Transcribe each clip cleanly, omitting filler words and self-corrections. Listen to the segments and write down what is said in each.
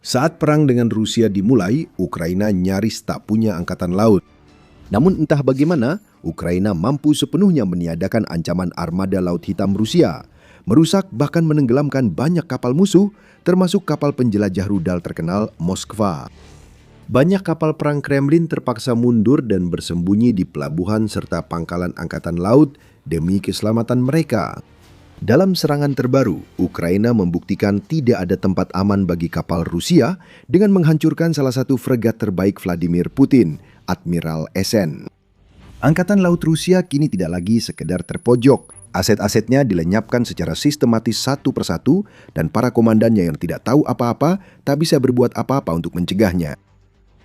Saat perang dengan Rusia dimulai, Ukraina nyaris tak punya angkatan laut. Namun entah bagaimana, Ukraina mampu sepenuhnya meniadakan ancaman armada Laut Hitam Rusia, merusak bahkan menenggelamkan banyak kapal musuh, termasuk kapal penjelajah rudal terkenal Moskva. Banyak kapal perang Kremlin terpaksa mundur dan bersembunyi di pelabuhan serta pangkalan angkatan laut demi keselamatan mereka. Dalam serangan terbaru, Ukraina membuktikan tidak ada tempat aman bagi kapal Rusia dengan menghancurkan salah satu fregat terbaik Vladimir Putin, Admiral Essen. Angkatan Laut Rusia kini tidak lagi sekedar terpojok. Aset-asetnya dilenyapkan secara sistematis satu persatu dan para komandannya yang tidak tahu apa-apa tak bisa berbuat apa-apa untuk mencegahnya.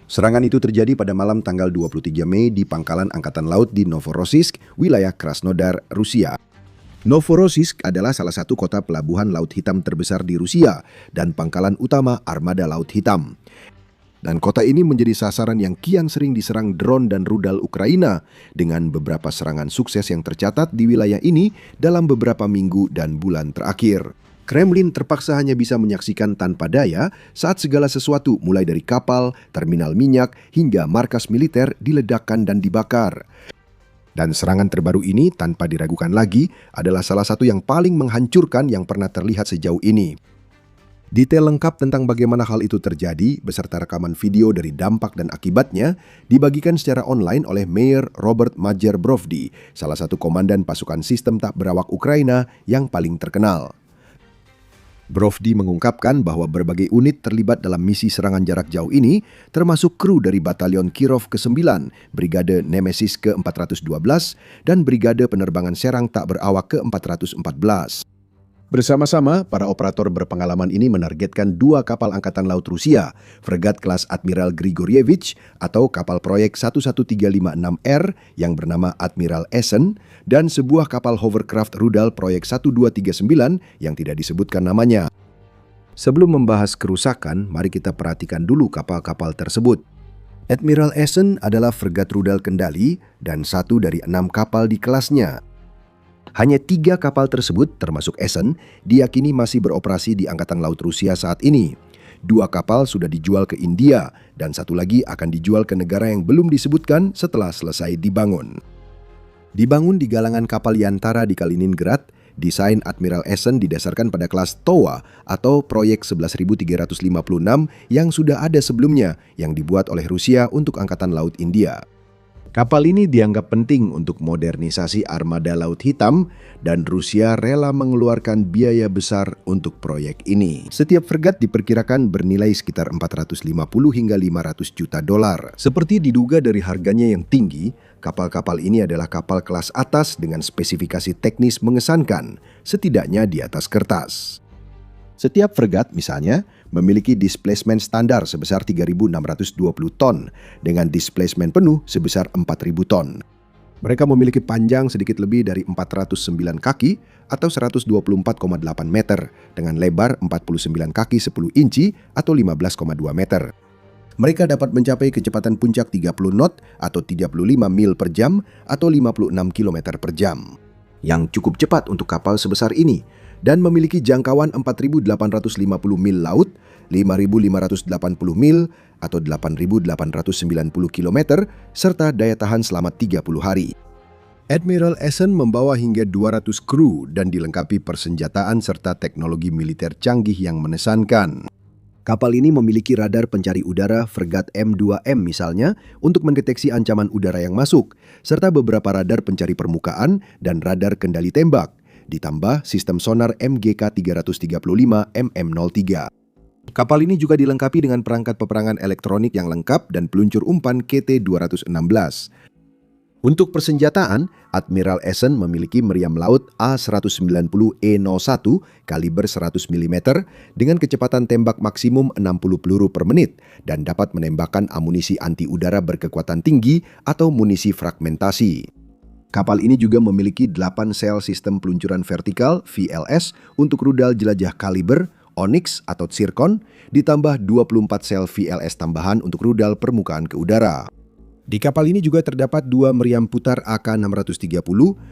Serangan itu terjadi pada malam tanggal 23 Mei di pangkalan Angkatan Laut di Novorossiysk, wilayah Krasnodar, Rusia. Novorossiysk adalah salah satu kota pelabuhan Laut Hitam terbesar di Rusia dan pangkalan utama armada Laut Hitam. Dan kota ini menjadi sasaran yang kian sering diserang drone dan rudal Ukraina dengan beberapa serangan sukses yang tercatat di wilayah ini dalam beberapa minggu dan bulan terakhir. Kremlin terpaksa hanya bisa menyaksikan tanpa daya saat segala sesuatu mulai dari kapal, terminal minyak, hingga markas militer diledakkan dan dibakar. Dan serangan terbaru ini tanpa diragukan lagi adalah salah satu yang paling menghancurkan yang pernah terlihat sejauh ini. Detail lengkap tentang bagaimana hal itu terjadi beserta rekaman video dari dampak dan akibatnya dibagikan secara online oleh Mayor Robert Majer-Brovdi, salah satu komandan pasukan sistem tak berawak Ukraina yang paling terkenal. Brovdi mengungkapkan bahwa berbagai unit terlibat dalam misi serangan jarak jauh ini, termasuk kru dari Batalion Kirov ke-9, Brigade Nemesis ke-412, dan Brigade Penerbangan Serang tak berawak ke-414. Bersama-sama, para operator berpengalaman ini menargetkan dua kapal Angkatan Laut Rusia, fregat kelas Admiral Grigorievich atau kapal proyek 11356R yang bernama Admiral Essen, dan sebuah kapal hovercraft rudal proyek 1239 yang tidak disebutkan namanya. Sebelum membahas kerusakan, mari kita perhatikan dulu kapal-kapal tersebut. Admiral Essen adalah fregat rudal kendali dan satu dari 6 kapal di kelasnya. Hanya 3 kapal tersebut, termasuk Essen, diyakini masih beroperasi di Angkatan Laut Rusia saat ini. 2 kapal sudah dijual ke India, dan 1 lagi akan dijual ke negara yang belum disebutkan setelah selesai dibangun. Dibangun di galangan kapal Yantara di Kaliningrad, desain Admiral Essen didasarkan pada kelas TOA atau Proyek 11.356 yang sudah ada sebelumnya yang dibuat oleh Rusia untuk Angkatan Laut India. Kapal ini dianggap penting untuk modernisasi armada Laut Hitam dan Rusia rela mengeluarkan biaya besar untuk proyek ini. Setiap fregat diperkirakan bernilai sekitar 450 hingga 500 juta dolar. Seperti diduga dari harganya yang tinggi, kapal-kapal ini adalah kapal kelas atas dengan spesifikasi teknis mengesankan, setidaknya di atas kertas. Setiap fregat misalnya memiliki displacement standar sebesar 3.620 ton dengan displacement penuh sebesar 4.000 ton. Mereka memiliki panjang sedikit lebih dari 409 kaki atau 124,8 meter dengan lebar 49 kaki 10 inci atau 15,2 meter. Mereka dapat mencapai kecepatan puncak 30 knot atau 35 mil per jam atau 56 km per jam. Yang cukup cepat untuk kapal sebesar ini dan memiliki jangkauan 4.850 mil laut, 5.580 mil atau 8.890 km, serta daya tahan selama 30 hari. Admiral Essen membawa hingga 200 kru dan dilengkapi persenjataan serta teknologi militer canggih yang mengesankan. Kapal ini memiliki radar pencari udara fregat M2M misalnya untuk mendeteksi ancaman udara yang masuk, serta beberapa radar pencari permukaan dan radar kendali tembak, ditambah sistem sonar MGK 335 MM03. Kapal ini juga dilengkapi dengan perangkat peperangan elektronik yang lengkap dan peluncur umpan KT-216. Untuk persenjataan, Admiral Essen memiliki meriam laut A190E01 kaliber 100 mm dengan kecepatan tembak maksimum 60 peluru per menit dan dapat menembakkan amunisi anti-udara berkekuatan tinggi atau munisi fragmentasi. Kapal ini juga memiliki 8 sel sistem peluncuran vertikal VLS untuk rudal jelajah kaliber, Onyx atau Zircon, ditambah 24 sel VLS tambahan untuk rudal permukaan ke udara. Di kapal ini juga terdapat 2 meriam putar AK-630,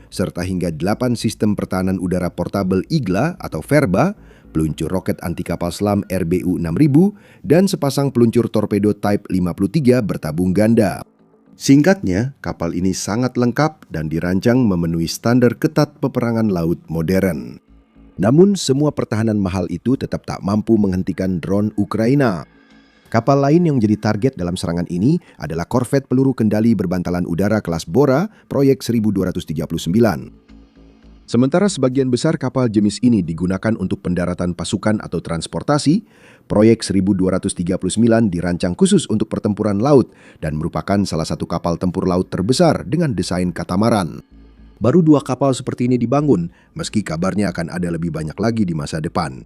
serta hingga 8 sistem pertahanan udara portabel IGLA atau Verba, peluncur roket anti kapal selam RBU-6000, dan sepasang peluncur torpedo Type 53 bertabung ganda. Singkatnya, kapal ini sangat lengkap dan dirancang memenuhi standar ketat peperangan laut modern. Namun, semua pertahanan mahal itu tetap tak mampu menghentikan drone Ukraina. Kapal lain yang menjadi target dalam serangan ini adalah korvet peluru kendali berbantalan udara kelas Bora, proyek 1239. Sementara sebagian besar kapal jenis ini digunakan untuk pendaratan pasukan atau transportasi, proyek 1239 dirancang khusus untuk pertempuran laut dan merupakan salah satu kapal tempur laut terbesar dengan desain katamaran. Baru 2 kapal seperti ini dibangun, meski kabarnya akan ada lebih banyak lagi di masa depan.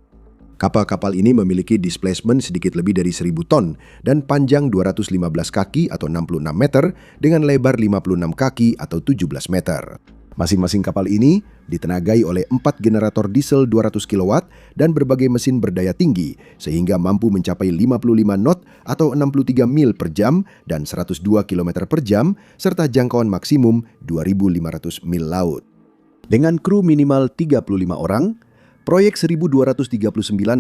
Kapal-kapal ini memiliki displacement sedikit lebih dari 1.000 ton dan panjang 215 kaki atau 66 meter dengan lebar 56 kaki atau 17 meter. Masing-masing kapal ini ditenagai oleh 4 generator diesel 200 kW dan berbagai mesin berdaya tinggi sehingga mampu mencapai 55 knot atau 63 mil per jam dan 102 km per jam serta jangkauan maksimum 2.500 mil laut. Dengan kru minimal 35 orang, proyek 1239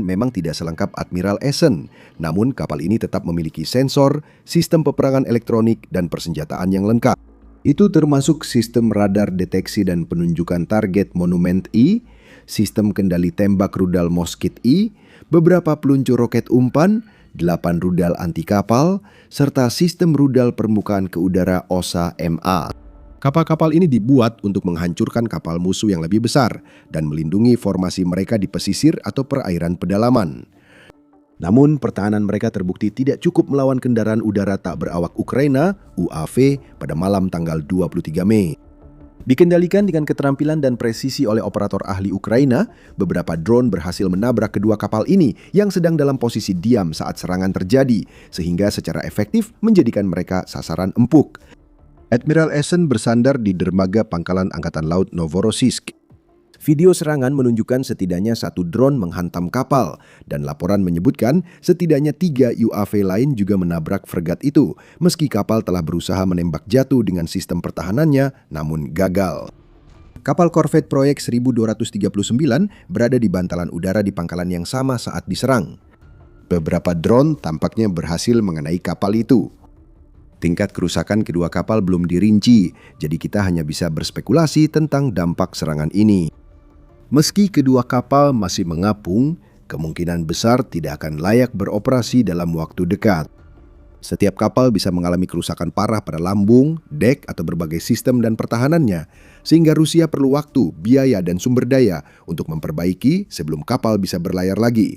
memang tidak selengkap Admiral Essen, namun kapal ini tetap memiliki sensor, sistem peperangan elektronik, dan persenjataan yang lengkap. Itu termasuk sistem radar deteksi dan penunjukan target Monument E, sistem kendali tembak rudal Moskit E, beberapa peluncur roket umpan, 8 rudal anti kapal, serta sistem rudal permukaan ke udara OSA MA. Kapal-kapal ini dibuat untuk menghancurkan kapal musuh yang lebih besar dan melindungi formasi mereka di pesisir atau perairan pedalaman. Namun, pertahanan mereka terbukti tidak cukup melawan kendaraan udara tak berawak Ukraina, UAV, pada malam tanggal 23 Mei. Dikendalikan dengan keterampilan dan presisi oleh operator ahli Ukraina, beberapa drone berhasil menabrak kedua kapal ini yang sedang dalam posisi diam saat serangan terjadi, sehingga secara efektif menjadikan mereka sasaran empuk. Admiral Essen bersandar di dermaga Pangkalan Angkatan Laut Novorossiysk. Video serangan menunjukkan setidaknya 1 drone menghantam kapal, dan laporan menyebutkan setidaknya 3 UAV lain juga menabrak fregat itu, meski kapal telah berusaha menembak jatuh dengan sistem pertahanannya, namun gagal. Kapal korvet proyek 1239 berada di bantalan udara di pangkalan yang sama saat diserang. Beberapa drone tampaknya berhasil mengenai kapal itu. Tingkat kerusakan kedua kapal belum dirinci, jadi kita hanya bisa berspekulasi tentang dampak serangan ini. Meski kedua kapal masih mengapung, kemungkinan besar tidak akan layak beroperasi dalam waktu dekat. Setiap kapal bisa mengalami kerusakan parah pada lambung, dek, atau berbagai sistem dan pertahanannya, sehingga Rusia perlu waktu, biaya, dan sumber daya untuk memperbaiki sebelum kapal bisa berlayar lagi.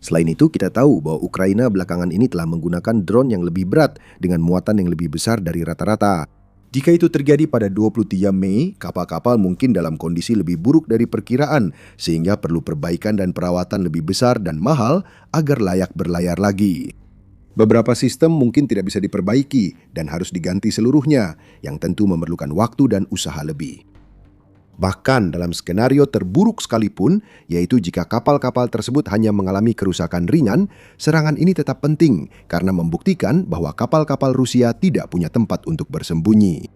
Selain itu, kita tahu bahwa Ukraina belakangan ini telah menggunakan drone yang lebih berat dengan muatan yang lebih besar dari rata-rata. Jika itu terjadi pada 23 Mei, kapal-kapal mungkin dalam kondisi lebih buruk dari perkiraan, sehingga perlu perbaikan dan perawatan lebih besar dan mahal agar layak berlayar lagi. Beberapa sistem mungkin tidak bisa diperbaiki dan harus diganti seluruhnya, yang tentu memerlukan waktu dan usaha lebih. Bahkan dalam skenario terburuk sekalipun, yaitu jika kapal-kapal tersebut hanya mengalami kerusakan ringan, serangan ini tetap penting karena membuktikan bahwa kapal-kapal Rusia tidak punya tempat untuk bersembunyi.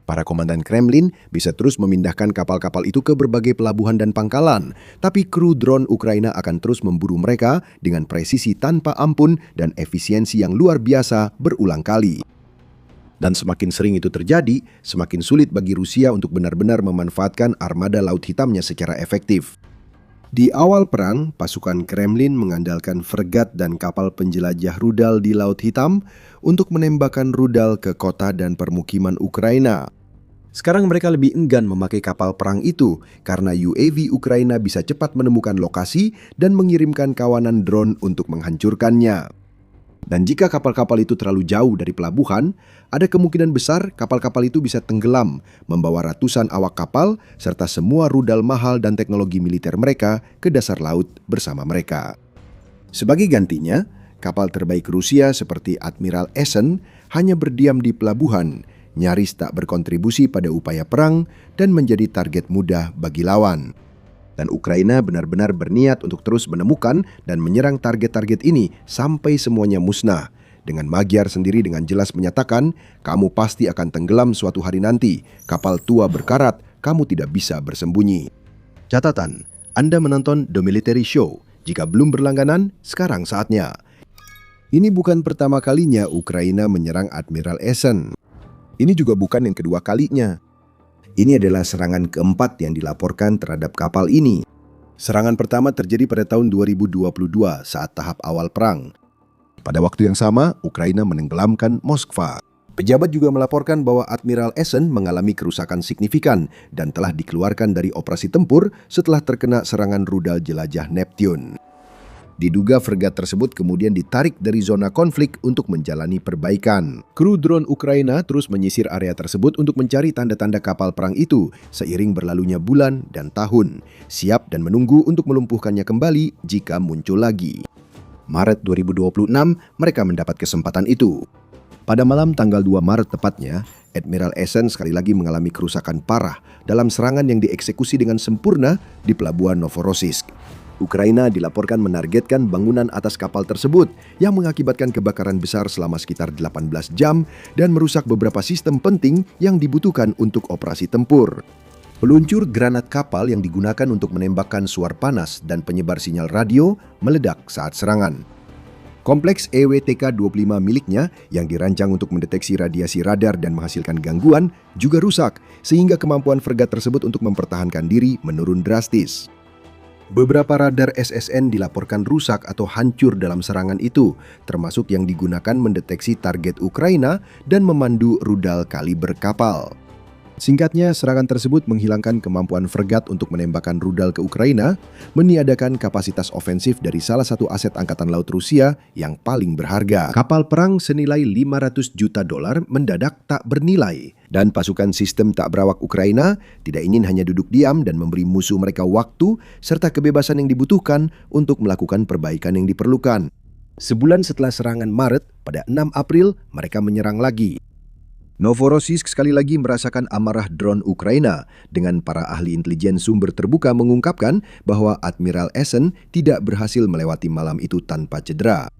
Para komandan Kremlin bisa terus memindahkan kapal-kapal itu ke berbagai pelabuhan dan pangkalan, tapi kru drone Ukraina akan terus memburu mereka dengan presisi tanpa ampun dan efisiensi yang luar biasa berulang kali. Dan semakin sering itu terjadi, semakin sulit bagi Rusia untuk benar-benar memanfaatkan armada Laut Hitamnya secara efektif. Di awal perang, pasukan Kremlin mengandalkan fregat dan kapal penjelajah rudal di Laut Hitam untuk menembakkan rudal ke kota dan permukiman Ukraina. Sekarang mereka lebih enggan memakai kapal perang itu karena UAV Ukraina bisa cepat menemukan lokasi dan mengirimkan kawanan drone untuk menghancurkannya. Dan jika kapal-kapal itu terlalu jauh dari pelabuhan, ada kemungkinan besar kapal-kapal itu bisa tenggelam, membawa ratusan awak kapal serta semua rudal mahal dan teknologi militer mereka ke dasar laut bersama mereka. Sebagai gantinya, kapal terbaik Rusia seperti Admiral Essen hanya berdiam di pelabuhan, nyaris tak berkontribusi pada upaya perang dan menjadi target mudah bagi lawan. Dan Ukraina benar-benar berniat untuk terus menemukan dan menyerang target-target ini sampai semuanya musnah. Dengan Magyar sendiri dengan jelas menyatakan, kamu pasti akan tenggelam suatu hari nanti. Kapal tua berkarat, kamu tidak bisa bersembunyi. Catatan, Anda menonton The Military Show, Jika belum berlangganan, sekarang saatnya. Ini bukan pertama kalinya Ukraina menyerang Admiral Essen. Ini juga bukan yang kedua kalinya. Ini adalah serangan keempat yang dilaporkan terhadap kapal ini. Serangan pertama terjadi pada tahun 2022 saat tahap awal perang. Pada waktu yang sama, Ukraina menenggelamkan Moskva. Pejabat juga melaporkan bahwa Admiral Essen mengalami kerusakan signifikan dan telah dikeluarkan dari operasi tempur setelah terkena serangan rudal jelajah Neptune. Diduga fregat tersebut kemudian ditarik dari zona konflik untuk menjalani perbaikan. Kru drone Ukraina terus menyisir area tersebut untuk mencari tanda-tanda kapal perang itu seiring berlalunya bulan dan tahun, siap dan menunggu untuk melumpuhkannya kembali jika muncul lagi. Maret 2026, mereka mendapat kesempatan itu. Pada malam tanggal 2 Maret tepatnya, Admiral Essen sekali lagi mengalami kerusakan parah dalam serangan yang dieksekusi dengan sempurna di pelabuhan Novorossiysk. Ukraina dilaporkan menargetkan bangunan atas kapal tersebut yang mengakibatkan kebakaran besar selama sekitar 18 jam dan merusak beberapa sistem penting yang dibutuhkan untuk operasi tempur. Peluncur granat kapal yang digunakan untuk menembakkan suar panas dan penyebar sinyal radio meledak saat serangan. Kompleks EWTK-25 miliknya yang dirancang untuk mendeteksi radiasi radar dan menghasilkan gangguan juga rusak, sehingga kemampuan fregat tersebut untuk mempertahankan diri menurun drastis. Beberapa radar SSN dilaporkan rusak atau hancur dalam serangan itu, termasuk yang digunakan mendeteksi target Ukraina dan memandu rudal kaliber kapal. Singkatnya, serangan tersebut menghilangkan kemampuan fregat untuk menembakkan rudal ke Ukraina, meniadakan kapasitas ofensif dari salah satu aset Angkatan Laut Rusia yang paling berharga. Kapal perang senilai $500 juta mendadak tak bernilai. Dan pasukan sistem tak berawak Ukraina tidak ingin hanya duduk diam dan memberi musuh mereka waktu serta kebebasan yang dibutuhkan untuk melakukan perbaikan yang diperlukan. Sebulan setelah serangan Maret, pada 6 April mereka menyerang lagi. Novorossiysk sekali lagi merasakan amarah drone Ukraina dengan para ahli intelijen sumber terbuka mengungkapkan bahwa Admiral Essen tidak berhasil melewati malam itu tanpa cedera.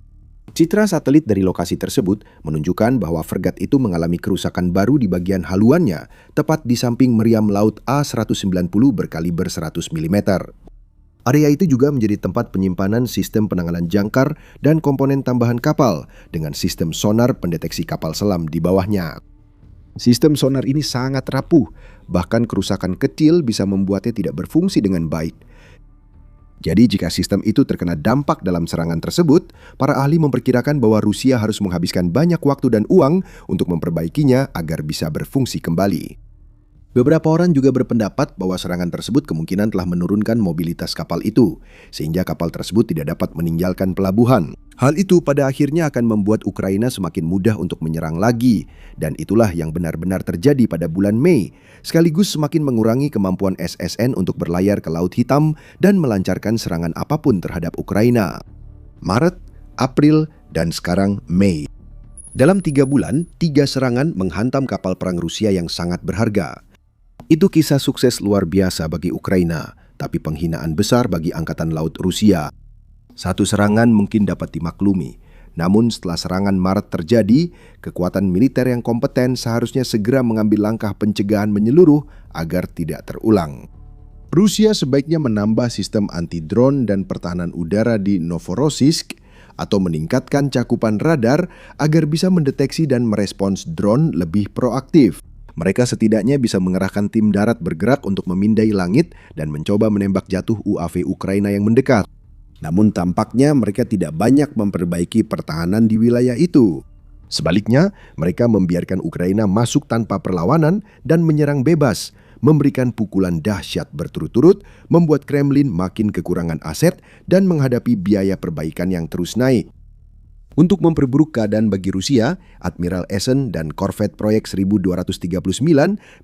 Citra satelit dari lokasi tersebut menunjukkan bahwa fregat itu mengalami kerusakan baru di bagian haluannya, tepat di samping meriam laut A-190 berkaliber 100 mm. Area itu juga menjadi tempat penyimpanan sistem penanganan jangkar dan komponen tambahan kapal dengan sistem sonar pendeteksi kapal selam di bawahnya. Sistem sonar ini sangat rapuh, bahkan kerusakan kecil bisa membuatnya tidak berfungsi dengan baik. Jadi jika sistem itu terkena dampak dalam serangan tersebut, para ahli memperkirakan bahwa Rusia harus menghabiskan banyak waktu dan uang untuk memperbaikinya agar bisa berfungsi kembali. Beberapa orang juga berpendapat bahwa serangan tersebut kemungkinan telah menurunkan mobilitas kapal itu, sehingga kapal tersebut tidak dapat meninggalkan pelabuhan. Hal itu pada akhirnya akan membuat Ukraina semakin mudah untuk menyerang lagi, dan itulah yang benar-benar terjadi pada bulan Mei, sekaligus semakin mengurangi kemampuan SSN untuk berlayar ke Laut Hitam dan melancarkan serangan apapun terhadap Ukraina. Maret, April, dan sekarang Mei. Dalam 3 bulan, 3 serangan menghantam kapal perang Rusia yang sangat berharga. Itu kisah sukses luar biasa bagi Ukraina, tapi penghinaan besar bagi Angkatan Laut Rusia. Satu serangan mungkin dapat dimaklumi, namun setelah serangan Maret terjadi, kekuatan militer yang kompeten seharusnya segera mengambil langkah pencegahan menyeluruh agar tidak terulang. Rusia sebaiknya menambah sistem anti-drone dan pertahanan udara di Novorossiysk atau meningkatkan cakupan radar agar bisa mendeteksi dan merespons drone lebih proaktif. Mereka setidaknya bisa mengerahkan tim darat bergerak untuk memindai langit dan mencoba menembak jatuh UAV Ukraina yang mendekat. Namun tampaknya mereka tidak banyak memperbaiki pertahanan di wilayah itu. Sebaliknya, mereka membiarkan Ukraina masuk tanpa perlawanan dan menyerang bebas, memberikan pukulan dahsyat berturut-turut, membuat Kremlin makin kekurangan aset dan menghadapi biaya perbaikan yang terus naik. Untuk memperburuk keadaan bagi Rusia, Admiral Essen dan korvet proyek 1239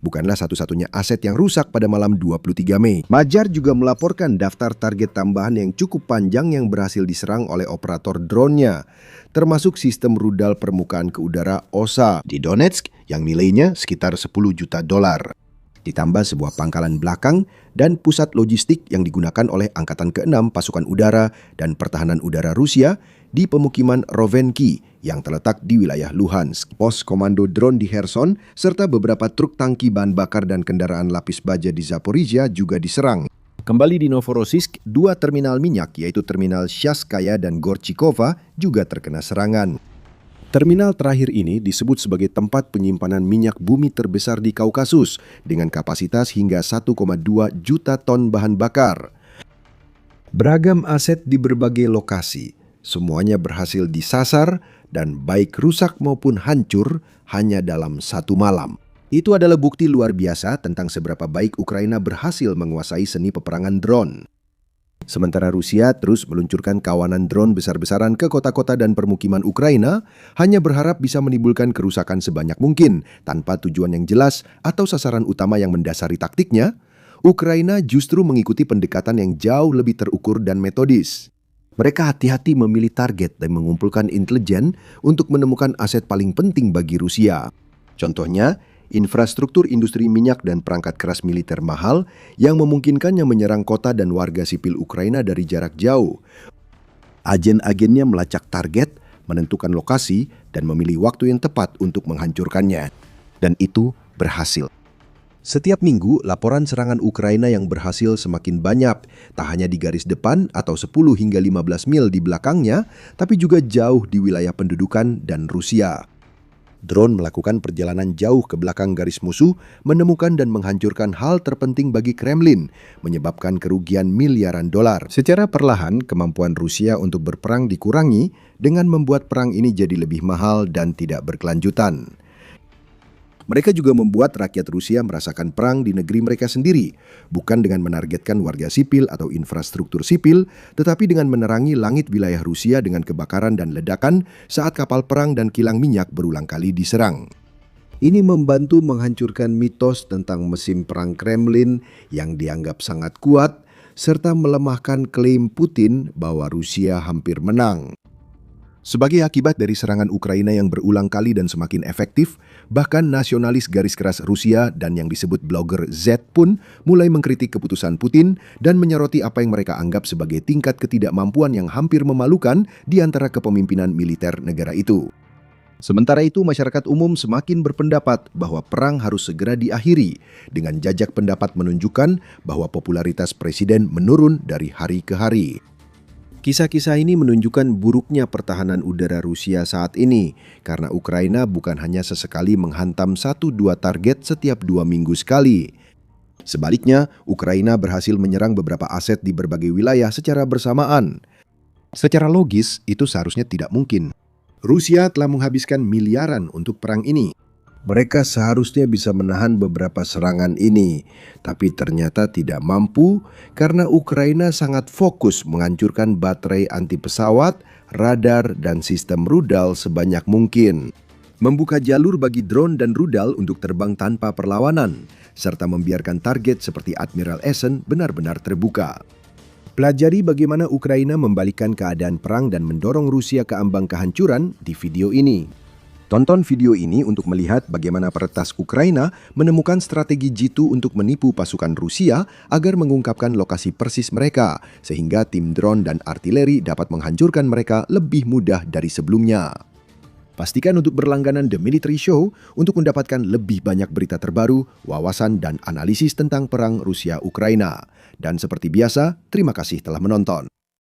bukanlah satu-satunya aset yang rusak pada malam 23 Mei. Majar juga melaporkan daftar target tambahan yang cukup panjang yang berhasil diserang oleh operator drone-nya, termasuk sistem rudal permukaan ke udara OSA di Donetsk yang nilainya sekitar $10 juta. Ditambah sebuah pangkalan belakang dan pusat logistik yang digunakan oleh Angkatan ke-6 Pasukan Udara dan Pertahanan Udara Rusia di pemukiman Rovenki yang terletak di wilayah Luhansk. Pos komando drone di Kherson serta beberapa truk tangki bahan bakar dan kendaraan lapis baja di Zaporizhia juga diserang. Kembali di Novorossiysk, dua terminal minyak yaitu terminal Shaskaya dan Gorchikova juga terkena serangan. Terminal terakhir ini disebut sebagai tempat penyimpanan minyak bumi terbesar di Kaukasus dengan kapasitas hingga 1,2 juta ton bahan bakar. Beragam aset di berbagai lokasi, semuanya berhasil disasar dan baik rusak maupun hancur hanya dalam satu malam. Itu adalah bukti luar biasa tentang seberapa baik Ukraina berhasil menguasai seni peperangan drone. Sementara Rusia terus meluncurkan kawanan drone besar-besaran ke kota-kota dan permukiman Ukraina, hanya berharap bisa menimbulkan kerusakan sebanyak mungkin tanpa tujuan yang jelas atau sasaran utama yang mendasari taktiknya. Ukraina justru mengikuti pendekatan yang jauh lebih terukur dan metodis. Mereka hati-hati memilih target dan mengumpulkan intelijen untuk menemukan aset paling penting bagi Rusia. Contohnya, infrastruktur industri minyak dan perangkat keras militer mahal yang memungkinkannya menyerang kota dan warga sipil Ukraina dari jarak jauh. Agen-agennya melacak target, menentukan lokasi, dan memilih waktu yang tepat untuk menghancurkannya. Dan itu berhasil. Setiap minggu, laporan serangan Ukraina yang berhasil semakin banyak, tak hanya di garis depan atau 10 hingga 15 mil di belakangnya, tapi juga jauh di wilayah pendudukan dan Rusia. Drone melakukan perjalanan jauh ke belakang garis musuh, menemukan dan menghancurkan hal terpenting bagi Kremlin, menyebabkan kerugian miliaran dolar. Secara perlahan, kemampuan Rusia untuk berperang dikurangi dengan membuat perang ini jadi lebih mahal dan tidak berkelanjutan. Mereka juga membuat rakyat Rusia merasakan perang di negeri mereka sendiri, bukan dengan menargetkan warga sipil atau infrastruktur sipil, tetapi dengan menerangi langit wilayah Rusia dengan kebakaran dan ledakan saat kapal perang dan kilang minyak berulang kali diserang. Ini membantu menghancurkan mitos tentang mesin perang Kremlin yang dianggap sangat kuat, serta melemahkan klaim Putin bahwa Rusia hampir menang. Sebagai akibat dari serangan Ukraina yang berulang kali dan semakin efektif, bahkan nasionalis garis keras Rusia dan yang disebut blogger Z pun mulai mengkritik keputusan Putin dan menyoroti apa yang mereka anggap sebagai tingkat ketidakmampuan yang hampir memalukan di antara kepemimpinan militer negara itu. Sementara itu, masyarakat umum semakin berpendapat bahwa perang harus segera diakhiri, dengan jajak pendapat menunjukkan bahwa popularitas presiden menurun dari hari ke hari. Kisah-kisah ini menunjukkan buruknya pertahanan udara Rusia saat ini, karena Ukraina bukan hanya sesekali menghantam 1-2 target setiap 2 minggu sekali. Sebaliknya, Ukraina berhasil menyerang beberapa aset di berbagai wilayah secara bersamaan. Secara logis, itu seharusnya tidak mungkin. Rusia telah menghabiskan miliaran untuk perang ini. Mereka seharusnya bisa menahan beberapa serangan ini, tapi ternyata tidak mampu karena Ukraina sangat fokus menghancurkan baterai anti pesawat, radar, dan sistem rudal sebanyak mungkin. Membuka jalur bagi drone dan rudal untuk terbang tanpa perlawanan, serta membiarkan target seperti Admiral Essen benar-benar terbuka. Pelajari bagaimana Ukraina membalikkan keadaan perang dan mendorong Rusia ke ambang kehancuran di video ini. Tonton video ini untuk melihat bagaimana peretas Ukraina menemukan strategi jitu untuk menipu pasukan Rusia agar mengungkapkan lokasi persis mereka, sehingga tim drone dan artileri dapat menghancurkan mereka lebih mudah dari sebelumnya. Pastikan untuk berlangganan The Military Show untuk mendapatkan lebih banyak berita terbaru, wawasan, dan analisis tentang perang Rusia-Ukraina. Dan seperti biasa, terima kasih telah menonton.